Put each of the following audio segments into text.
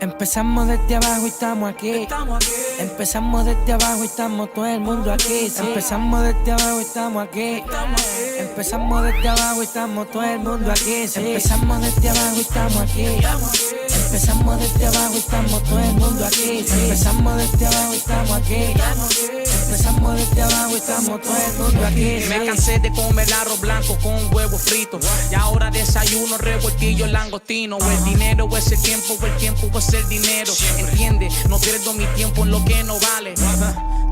Empezamos desde abajo y estamos aquí. Empezamos desde abajo y estamos todo el mundo aquí. Sí. Empezamos desde abajo y estamos aquí. Empezamos desde abajo y estamos todo el mundo aquí. Sí. Empezamos desde abajo y estamos aquí. Empezamos desde abajo y estamos todo el mundo aquí. Sí. Empezamos desde abajo y estamos aquí. Empezamos desde abajo y estamos todo el mundo aquí. Sí. Me cansé de comer arroz blanco con huevo frito. Y ahora desayuno revoltillo langostino. O el dinero o es el tiempo, o el tiempo o es el dinero. Entiende, no pierdo mi tiempo en lo que no vale.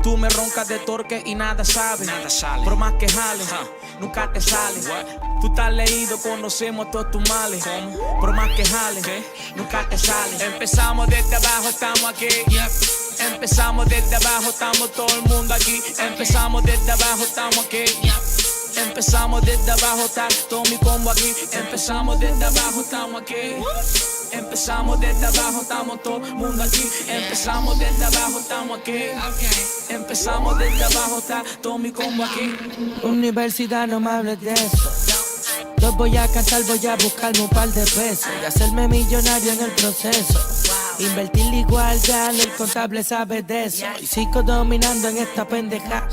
Tú me roncas de torque y nada sabes. Por más que jales, nunca te sale. Tú estás leído, conocemos todos tus males. Por más que jales, nunca te sale. Empezamos desde abajo, estamos aquí. Empezamos desde abajo, estamos todo el mundo aquí. Empezamos desde abajo, estamos aquí. Empezamos desde abajo, está todo mi combo aquí. Empezamos desde abajo, estamos aquí. Empezamos desde abajo, estamos todo el mundo aquí. Empezamos desde abajo, estamos aquí. Empezamos desde abajo, está todo mi combo aquí. Universidad, no me hables de eso. Yo voy a cantar, voy a buscarme un par de pesos y hacerme millonario en el proceso. Invertir igual, ya el contable sabe de eso. Y sigo dominando en esta pendeja.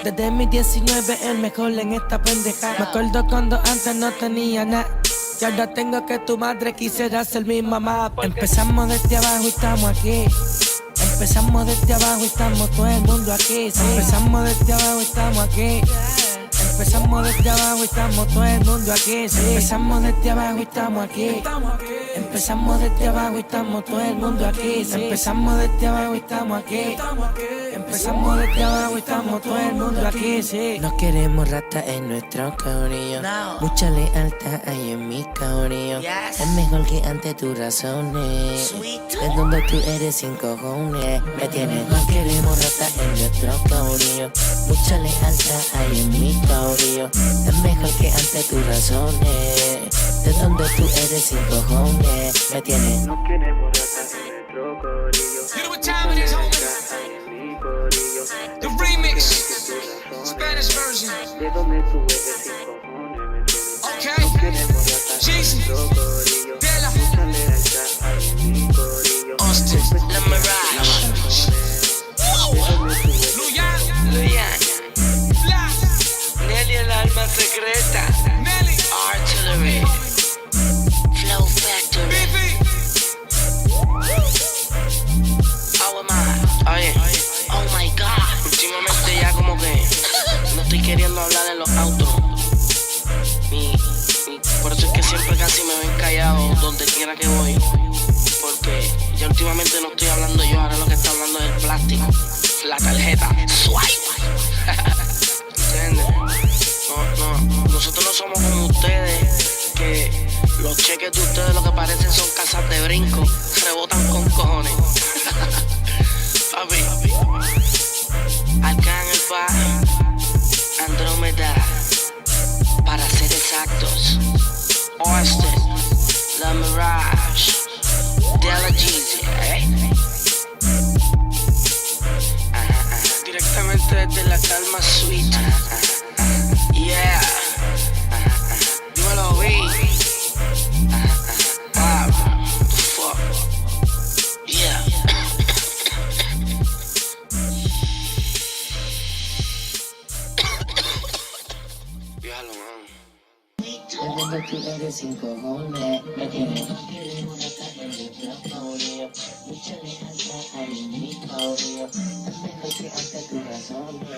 Desde mis 19 el mejor en esta pendeja. Me acuerdo cuando antes no tenía nada. Y ahora tengo que tu madre quisiera ser mi mamá. Empezamos desde abajo y estamos aquí. Empezamos desde abajo y estamos todo el mundo aquí. Sí. Empezamos desde abajo y estamos aquí. Empezamos desde abajo y estamos todo el mundo aquí. Sí. Empezamos desde abajo y estamos aquí. Empezamos desde abajo y estamos todo el mundo aquí. Sí. Empezamos desde abajo y estamos aquí. Empezamos desde abajo y estamos todo el mundo aquí. Sí. No queremos rata en nuestro corillo. No. Mucha lealtad hay en mi corillo. Yes. Es mejor que ante tus razones. Sweet. Es donde tú eres sin cojones. Me tienes. No queremos rata en nuestro corillo. Mucha lealtad hay en mi corillo. Es mejor que ante tus razones. De donde tú eres sin cojones. Me tienes. No queremos ratas en nuestro corillo. You know what time it is, homie? The remix, Spanish version. De donde tú eres sin cojones, me tienes. Okay. No queremos ratas en Jeezy. nuestro corillo. Della. Mucha lealtad hay en mi corillo. Austin, La Mirage. Luyan, Flash, Nelly el alma secreta, Nelly, Artillery, Flow Factory. BB. How am I? Oye, oh my god. Últimamente ya como que no estoy queriendo hablar en los autos. Por eso es que siempre casi me ven callado donde quiera que voy. Porque ya últimamente no estoy hablando yo, ahora lo que está hablando es el plástico, la tarjeta, swipe. ¿Entiendes? No, nosotros no somos como ustedes, que los cheques de ustedes lo que parecen son casas de brinco, rebotan con cojones. Papi, acá en el bar, Andrómeda, para ser exactos, Austin, La Mirage, Della Jeezy, directamente desde la Calma Suite. Yeah. Dímelo, B. Fuck. Yeah. Déjalo, man. Es donde tú eres sin cojones. Me tienes. No queremos rata en nuestro corillo. Mucha lealtad hay en mi corillo. Es mejor que ante tus razones.